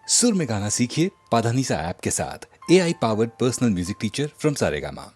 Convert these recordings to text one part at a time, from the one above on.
सुर में गाना सीखिए पाधानीसा ऐप के साथ। AI powered personal music teacher from Saregama.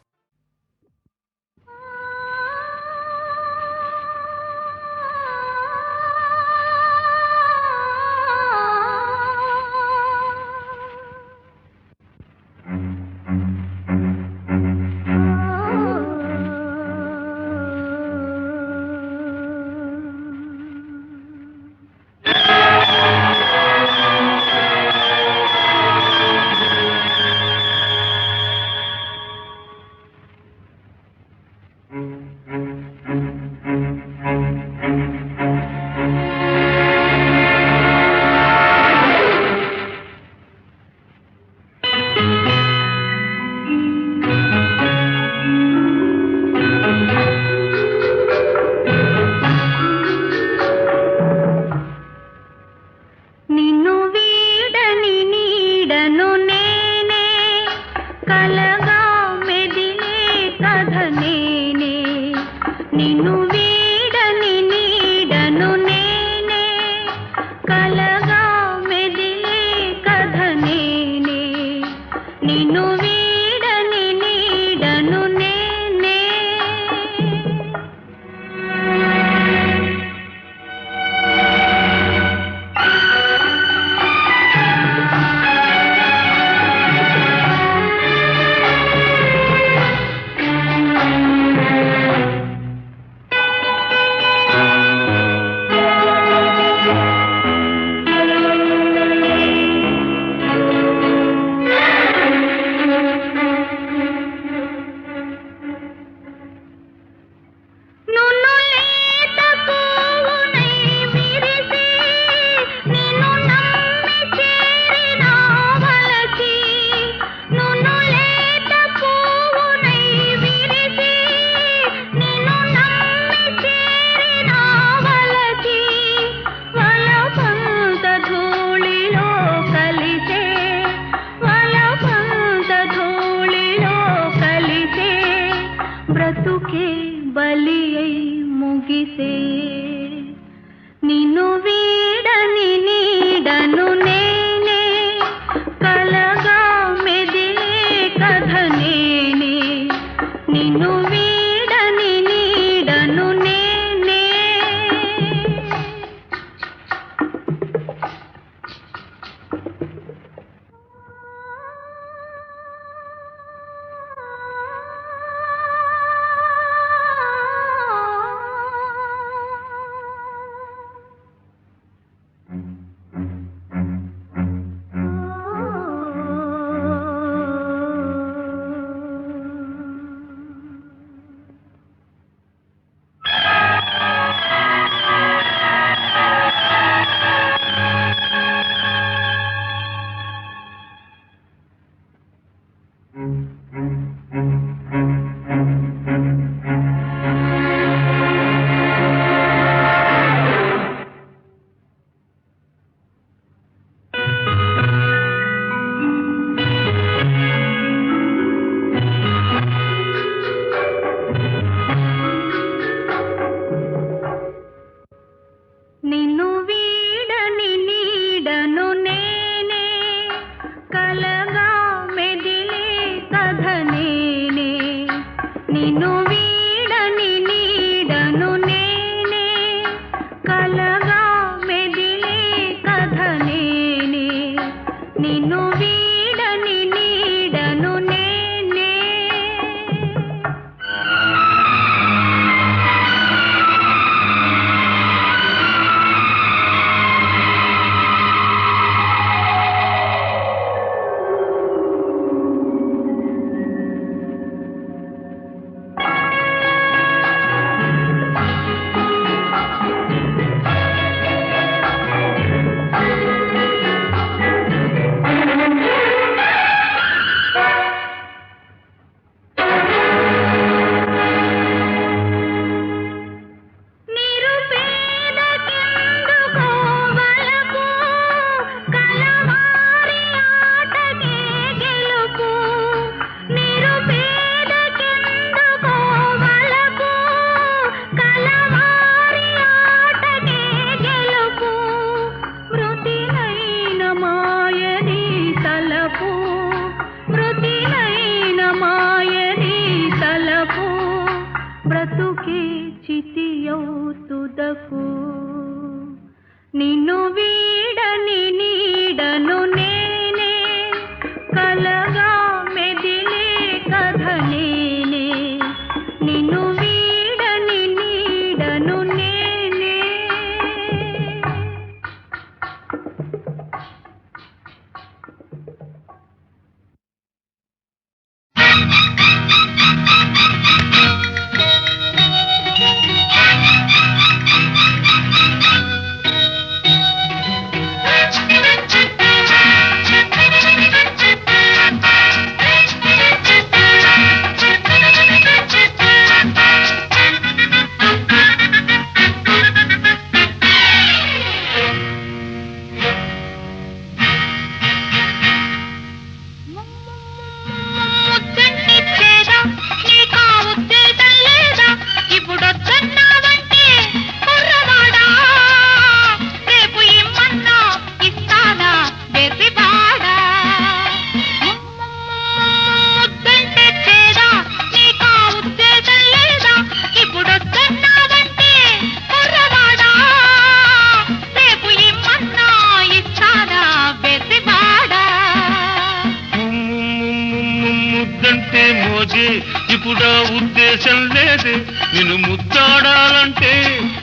ఇప్పుడా ఉద్దేశం లేదే నిన్ను ముద్దాడాలంటే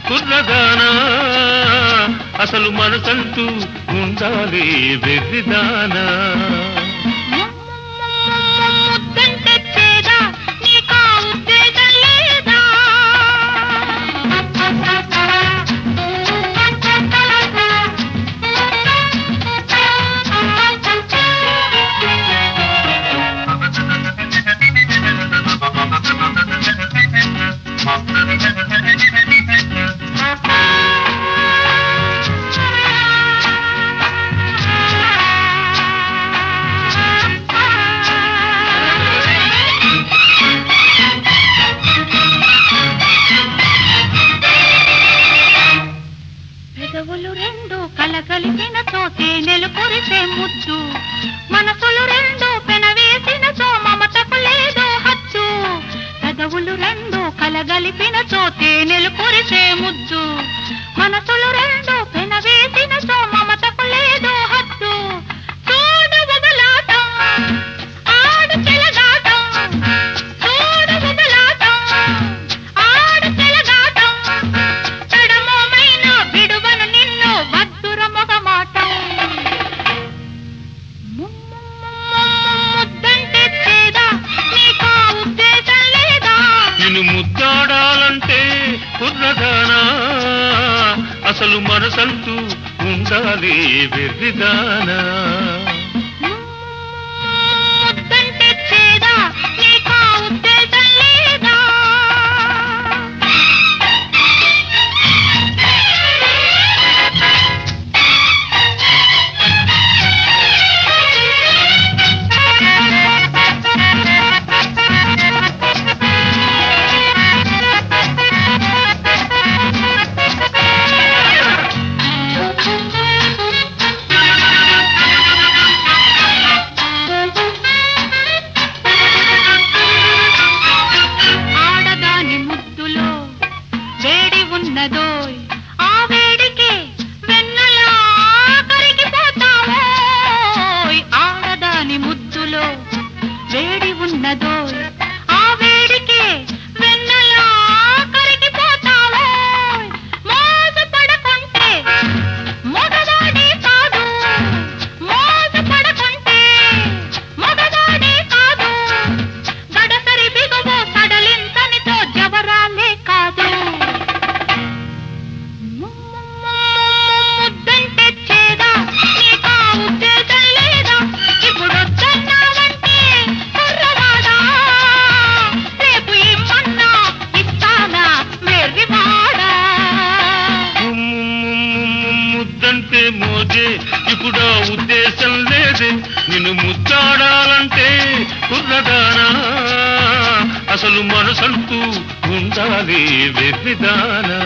కుర్రదానా అసలు మనసంటూ ఉండాలి వెర్రిదానా పెదవులు రెండు కలగలిపిన చోటే నెలుకొరిసే ముద్దు మనసులు రెండు పెనవేసిన చో మమతకు లేదో హచ్చు పెదవులు రెండు కలగలిపిన చోటే నెలుకొరిసే ముద్దు మనసులు రెండు పెనవేసిన చో మమతకు లేదో హచ్చు చూడు బుబలాటం ఆడు చెలగాటం చూడు బుబలాటం ఆడు చెలగాటం తడమోమైన విడువను నిన్ను వద్దుర మొగమాటం ముద్దంటే చేదా నీకా ఉద్దేశం లేదా నిన్ను ముద్దాడాలంటే కుర్రదానా అసలు మనసంటూ ఉండాలి వెర్రిదానా ముద్దంటే చేదా నీకా ఉద్దేశం లేదా ఆడదాని ముద్దులో వేడి ఉన్నదోయ్ ఆ వేడికి వెన్నెలా కరిగిపోతావోయ్ ఆడదాని ముద్దులో వేడి ఉన్నదోయ్ ఆ వేడికి వెన్నెలా కరిగిపోతావోయ్ మోజు పడకుంటే మగవాడే కాదు మోజు పడకుంటే మగవాడే కాదు గడసరి బిగువు సడలింతనితో జవరాలే కాదు ముద్దంటే చేదా నీకా ఉద్దేశం లేదా ఇప్పుడు వద్దన్నావంటే కుర్రవాడా రేపు ఇమ్మన్నా ఇస్తానా వెర్రివాడా ముద్దంటే మోజే ఇప్పుడు ఆ ఉద్దేశం లేదే నిన్ను ముద్దాడాలంటే కుర్రదానా అసలు మనసంటూ ఉండాలి వెర్రిదానా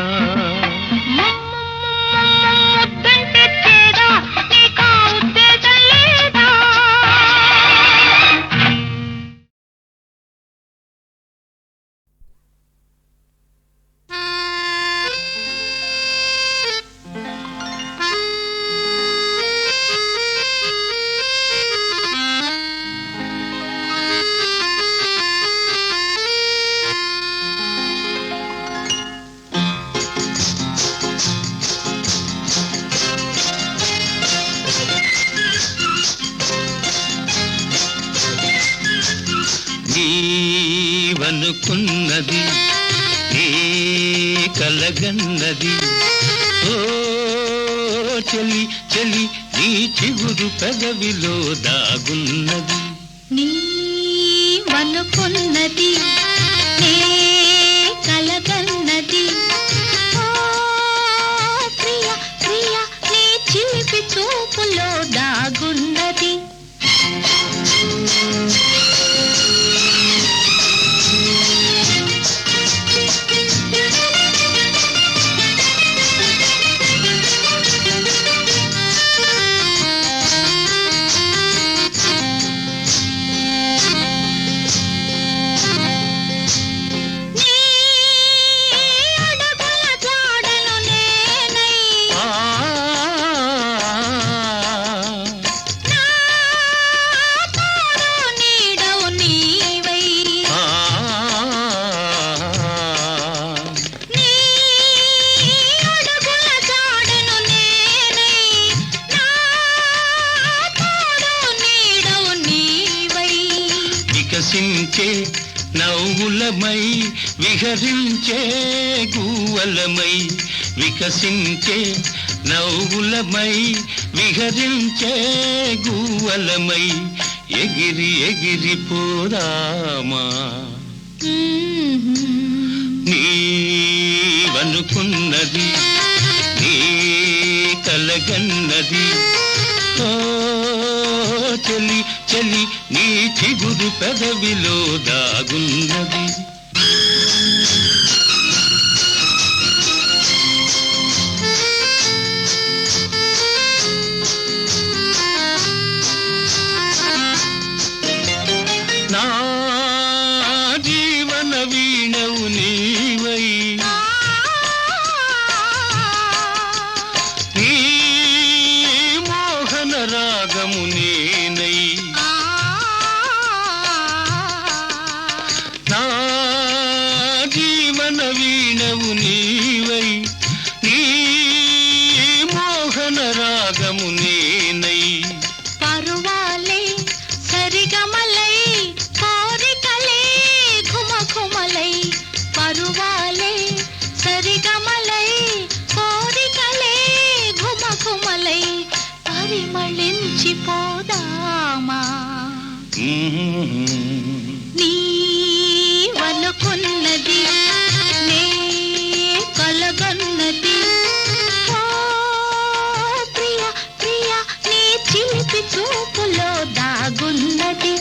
ముద్దంటే చేదా నీకా ఉద్దేశం లేదా నీవనుకున్నది నీ కలగన్నది ఓ చెలి చెలి నీ చిగురు పెదవిలో దాగున్నది నీవనుకున్నది నే కలగన్నది ఓ ప్రియ ప్రియ నీ చిలిపి చూపులో దాగున్నది వికసించే నవ్వులమై విహరించే గువ్వలమై వికసించే నవ్వులమై విహరించే గువ్వలమై ఎగిరి ఎగిరి పోదామా నీవనుకున్నది నీ కలగన్నది ఓ చెలి చెలి నీ చిగురు పెదవిలో దాగున్నది నా జీవన వీణవు నీవై నీ మోహన రాగము నేనై నా జీవన వీణవు నీవై నీ మోహన రాగము నేనై పరువాలే సరిగమలై కోరికలే ఘుమఘుమలై పరువాలే సరిగమలై కోరికలే ఘుమఘుమలై పరిమళించి పోదామా నీవనుకున్నది నే కలగన్నది ఓ ప్రియ ప్రియ నీ చిలిపి చూపులో దాగున్నది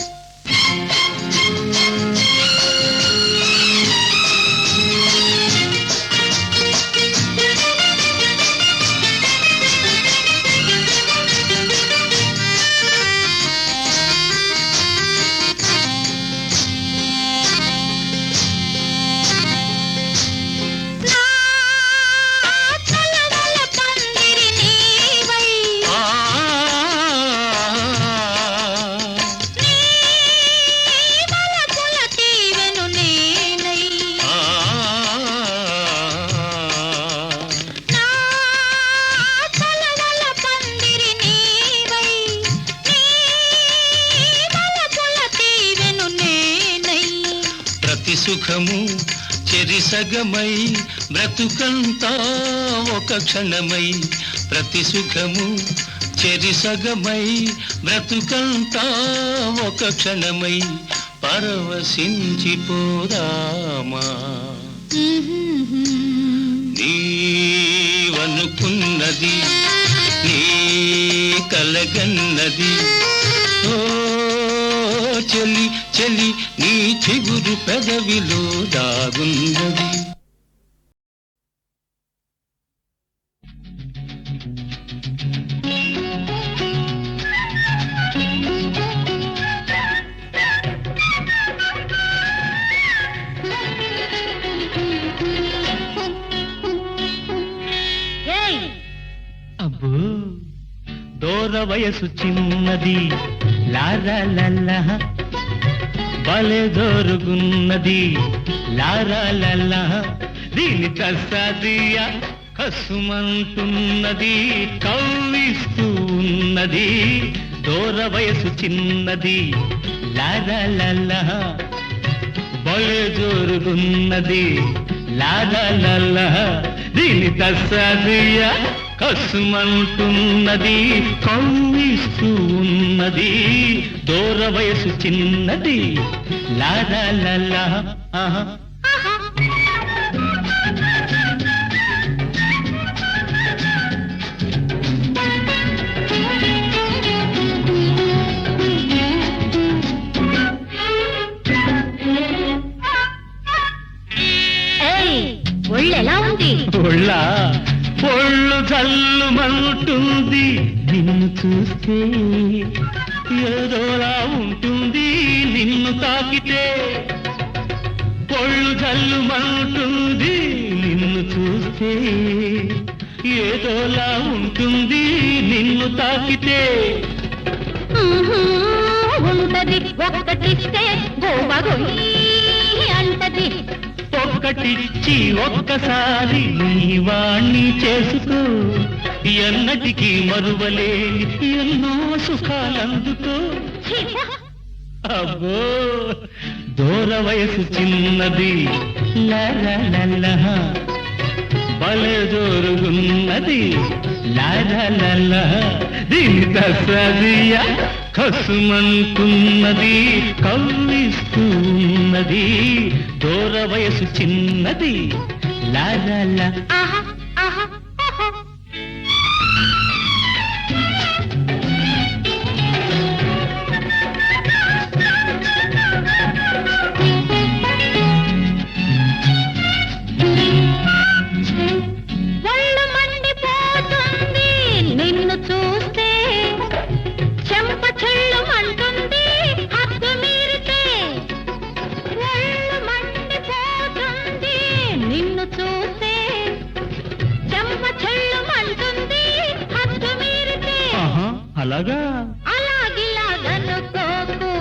నా చలవల పందిరి నీవై నీ వలపుల తీవెను నేనై నా చలవల పందిరి నీవై నీ వలపుల తీవెను నేనై ప్రతి సుఖము చెరిసగమై బ్రతుకంతా ఒక క్షణమై ప్రతి సుఖము చెరిసగమై బ్రతుకంతా ఒక క్షణమై పరవశించిపోదామా నీవనుకున్నది నీ కలగన్నది ఓ చెలి చెలి నీ చిగురు పెదవిలో దాగున్నది అబ్బో దూర వయసు చిన్నది లారా భలే దోరుగున్నది లారా దీని కసాదియ కసుమంటున్నది కవ్విస్తూ ఉన్నది దూర వయసు చిన్నది లారా బలే జోరుగున్నది లాల దీని తస్సదియ కసుమంటున్నది కవ్విస్తూ ఉన్నది దూర వయసు చిన్నది లాల ఆహా ఒళ్ళెలా ఉంది? ఒళ్ళు జల్లుమంటుంది నిన్ను చూస్తే ఏదోలా ఉంటుంది నిన్ను తాకితే ఒళ్ళు జల్లుమంటుంది నిన్ను చూస్తే ఏదోలా ఉంటుంది నిన్ను తాకితే ఉంటది ఒక్కటిస్తే గోవగొయ్యి అంటది ఒక్కటిచ్చి ఒక్కసారి నీ వాణ్ణి చేసుకో ఎన్నటికీ మరువలేని ఎన్నో సుఖాలందుకో అబ్బో దూర వయసు చిన్నది లాల బలే జోరుగున్నది లాల దీని తసదియ కసుమంటున్నది కవ్విస్తూ ఉన్నది దూర వయసు చిన్నది లాల ఆహా ఆహా ఒళ్ళు మండిపోతుంది నిన్ను చూస్తే చెంప చెల్లుమంటుంది హద్దు మీరితే ఒళ్ళు మండిపోతుంది నిన్ను చూస్తే చెంప చెల్లుమంటుంది హద్దు మీరితే అలాగా అలాగిలాగనుకోకు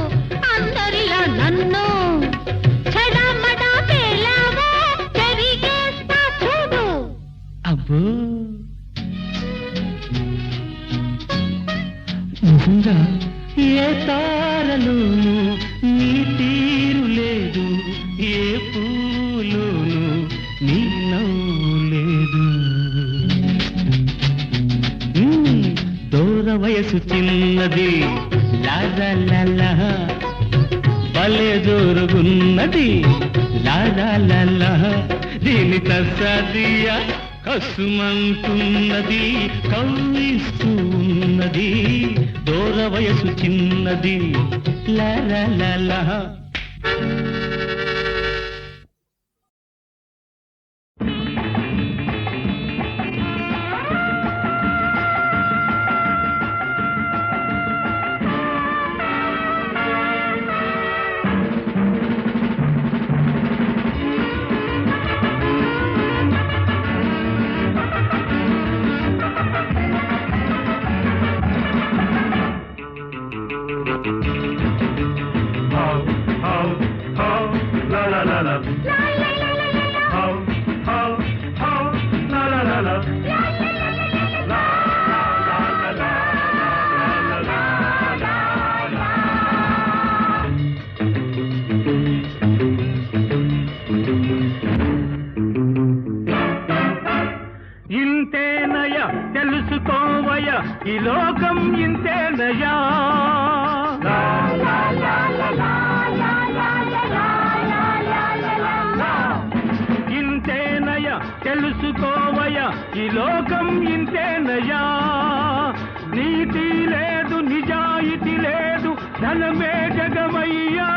అందరిలా నన్ను చెడమడా పేలావో చెరిగేస్తా చూడు అబ్బో నిజంగా ఏ తారలోను నీ తీరు లేదు ఏ పూలోను నీ నవ్వు లేదు దూర వయసు చిన్నది లాల బలే జోరుగున్నది లాల దీని తసదియ కసుమంటున్నది కవ్విస్తూ ఉన్నది దూర వయసు చిన్నది లాల ఇంతేనయ తెలుసుకోవయ ఈ లోకం ఇంతేనయా ఇంతేనయ తెలుసుకోవయ ఈ లోకం ఇంతేనయా నీతి లేదు నిజాయితీ లేదు ధనమే జగమయ్యా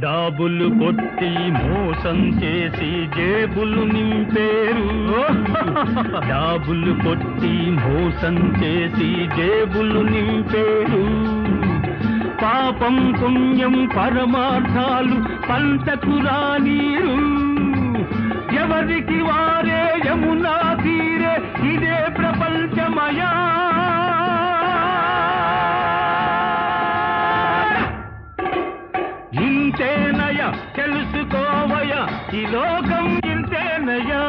డాబులు కొట్టి మోసం చేసి జేబులు నింపేరు జాబులు కొట్టి మోసం చేసి జేబులు నింపేరు పాపం పుణ్యం పరమార్థాలు పంటకు రానీరు ఎవరికి వారే యమునా తీరే ఇదే ప్రపంచమయా ఇంతేనయ తెలుసుకోవయ ఈ లోకం ఇంతేనయా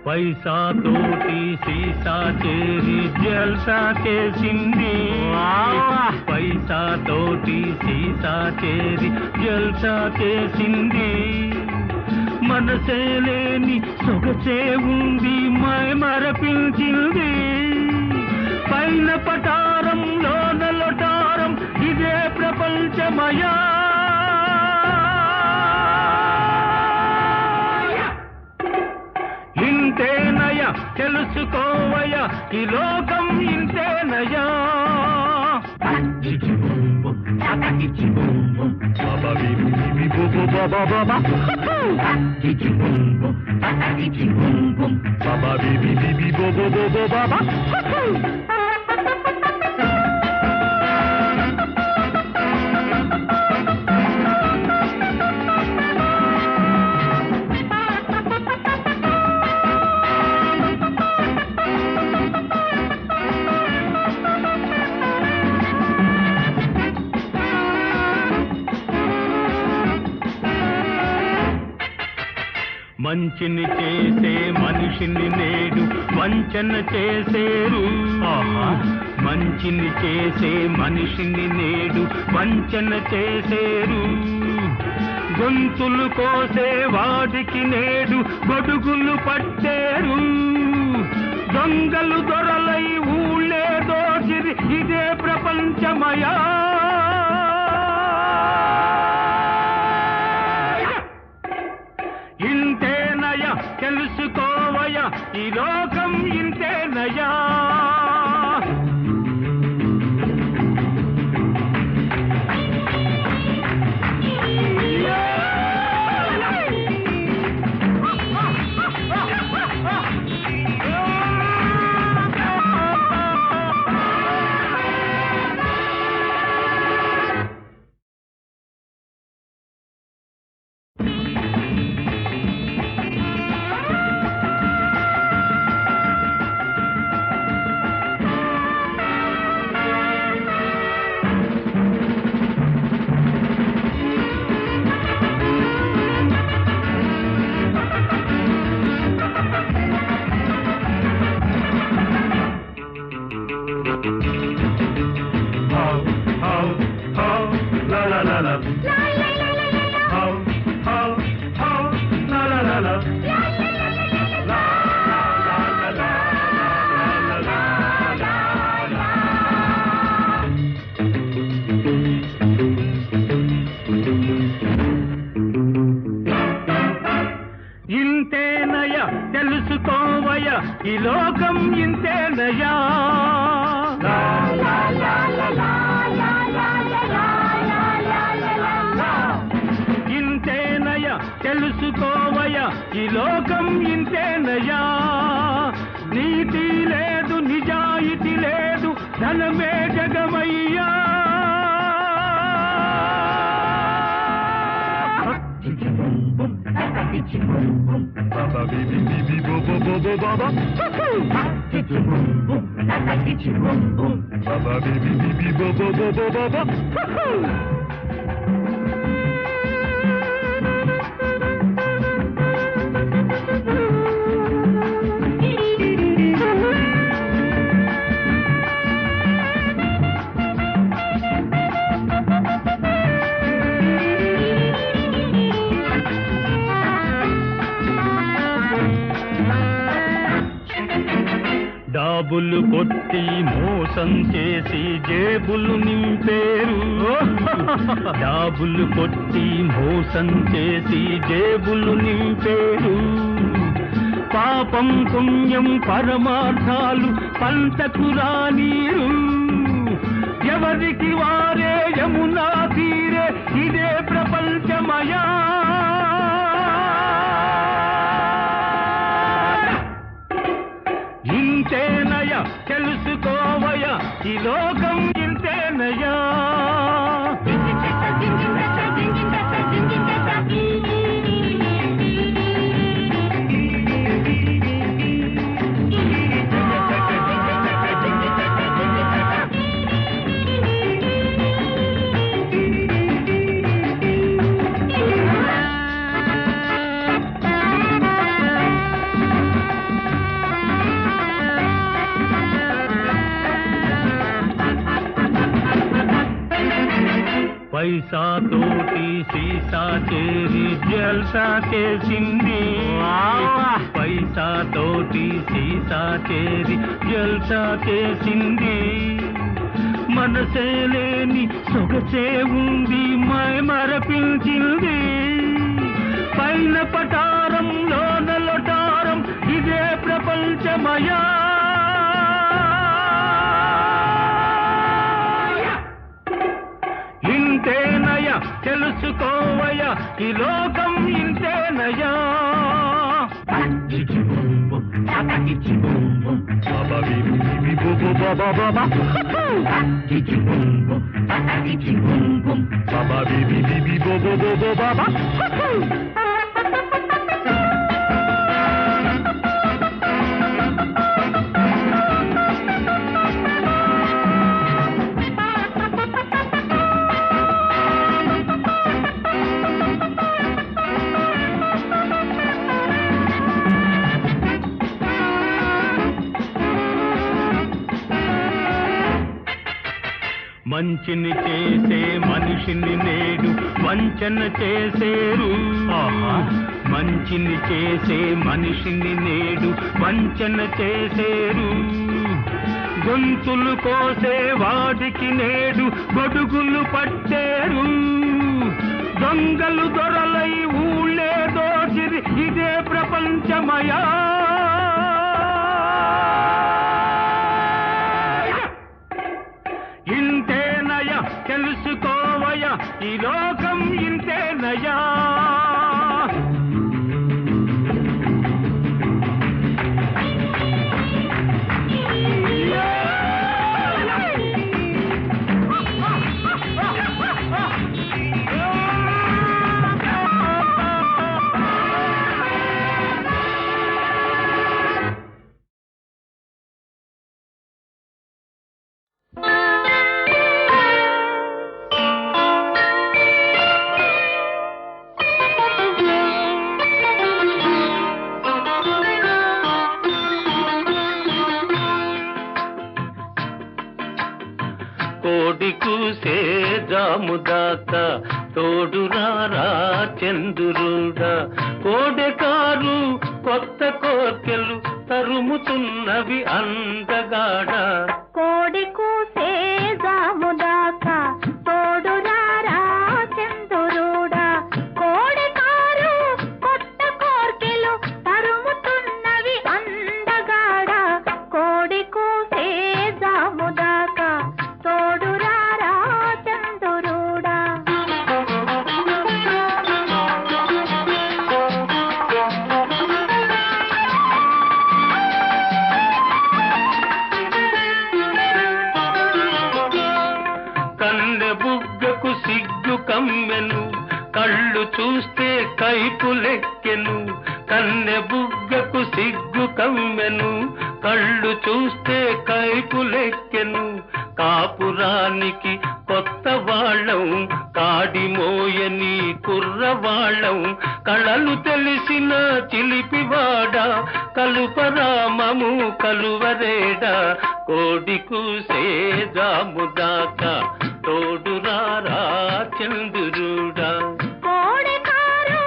పైసా తోటి సీసా చేరి జల్సా చేసింది పైసా తోటి సీసా చేరి జల్సా చేసింది మనసే లేని సొగసే ఉంది మరపించింది పైన పటారంలో నలటారం ఇదే ప్రపంచమయా ఇంతేనయ తెలుసుకోవయ ఈ లోకం ఇంతేనయా మంచిని చేసే మనిషిని నేడు వంచన చేసేరు మంచిని చేసే మనిషిని నేడు వంచన చేసేరు గొంతులు కోసే వాడికి నేడు గొడుగులు పట్టేరు దొంగలు దొరలై ఊళ్ళే దోచిరి ఇదే ప్రపంచమయా ఇంతేనయ తెలుసుకోవయ ఈ లోకం ఇంతేనయా ఇంతేనయ తెలుసుకోవయ ఈ లోకం ఇంతేనయా ఇంతేనయ తెలుసుకోవయ ఈ లోకం ఇంతేనయా నీతి లేదు నిజాయితీ లేదు ధనమే జగమయ్యా జాబులు కొట్టి మోసం చేసి జేబులు నింపేరు జాబులు కొట్టి మోసం చేసి జేబులు నింపేరు పాపం పుణ్యం పరమార్థాలు పంటకు రానీరు ఎవరికి వారే యమునా తీరే ఇదే ప్రపంచమయా ఇంతేనయ తెలుసుకోవయ ఈ లోకం ఇంతేనయా పైసా తోటి సీసా చేరి జల్సా చేసింది పైసా తోటి సీసా చేరి జల్సా చేసింది మనసే లేని సొగసే ఉంది మై మరపించింది పైన పటారం లోన లొటారం ఇదే ప్రపంచమయా ఇంతేనయ తెలుసుకోవయ ఈ లోకం ఇంతేనయా మంచిని చేసే మనిషిని నేడు వంచన చేసేరు మంచిని చేసే మనిషిని నేడు వంచన చేసేరు గొంతులు కోసే వాడికి నేడు గొడుగులు పట్టేరు దొంగలు దొరలై ఊళ్ళే దోచిరి ఇదే ప్రపంచమయా ఇంతేనయ తెలుసుకోవయ ఈ లోకం ఇంతేనయా కోడి కూసే జాముదాక తోడురారా చంద్రుడా కోడెకారు కొత్త కోర్కెలు తరుముతున్నవి అందగాడ కోడి కూసే జాముదాకా తోడురారా చంద్రుడా కోడి కారు కొత్త కోర్కెలు తరుముతున్నవి అందగాడ కోడి కూసే జాముదాకా తోడురారా చంద్రుడా బుగ్గకు సిగ్గు కమ్మెను కళ్ళు చూస్తే కైపులెక్కెను కన్నె బుగ్గకు సిగ్గు కమ్మెను కళ్ళు చూస్తే కైపులెక్కెను కాపురానికి కొత్త వాళ్ళం కాడి మోయని కుర్రవాళ్ళం కళలు తెలిసిన చిలిపివాడ కలుపరామము కలువరేడా కోడి కూసే జాముదాకా తోడురారా చంద్రుడా కోడెకారు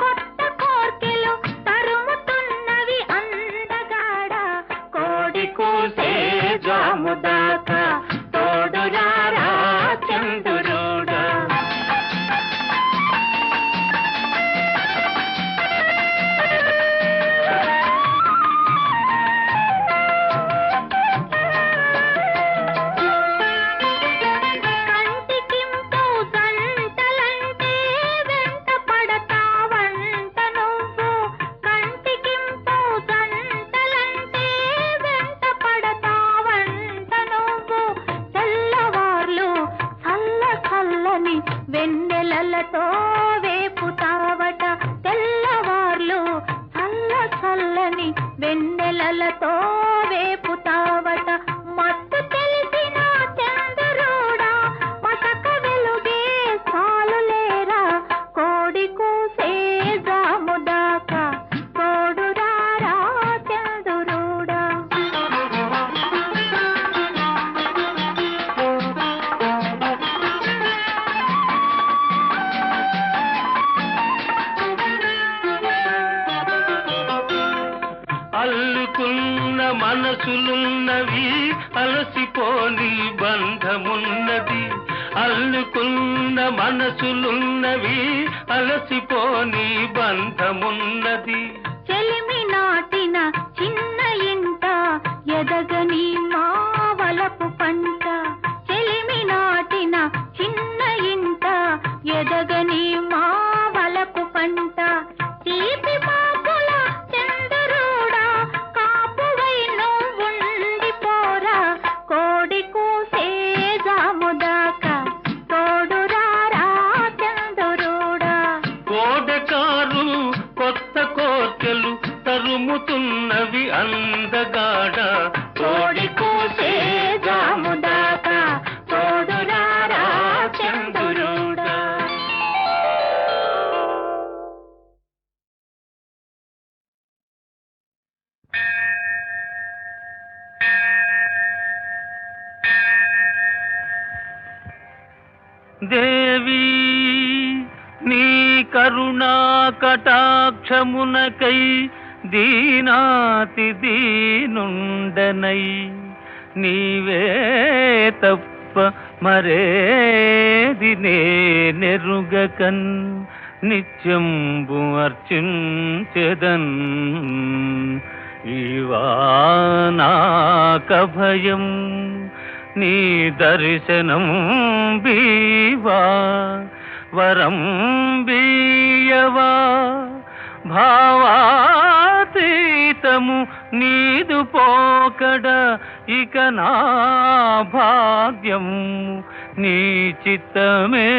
కొత్త కోర్కెలు తరుముతున్నవి అందగాడ కోడి కూసే మల్లెలతో వేపుతావట మత్తు తెలిసిన చంద్రుడా మసక వెలుగే చాలులేరా కోడి కూసే జాముదాకా తోడురారా చంద్రుడా. అల్లుకున్న మనసులున్నవి అలసిపోని బంధమున్నది. అల్లుకున్న మనసులున్నవి అలసిపోని బంధమున్నది. చెలిమి నాటిన చిన్న ఇంట ఎదగని మావలపు పంట చెలిమి నాటిన చిన్న ఇంట ఎదగని మావలపు పంట తీపి పాపుల చంద్రుడా కాపువై నువ్వుండిపోరా కోడి కూసే జాముదాకా తోడురారా చంద్రుడా. కోడకారు కొత్త కోర్కెలు తరుముతున్నవి అందగాడ కోడి కూసే జాముదాకా తోడురారా చంద్రుడా. దేవి నీ కరుణా కటాక్షమునకై దీనాతి దీనుండనై నీవే తప్ప మరేది నెరుగకన్ నిత్యంబు అర్చించెదన్ ఈవానాక భయం నీ దర్శనం బీవా వరం బీయవా భావాతీతము నీదు పోకడ ఇక నా భాగ్యం నీ చిత్తమే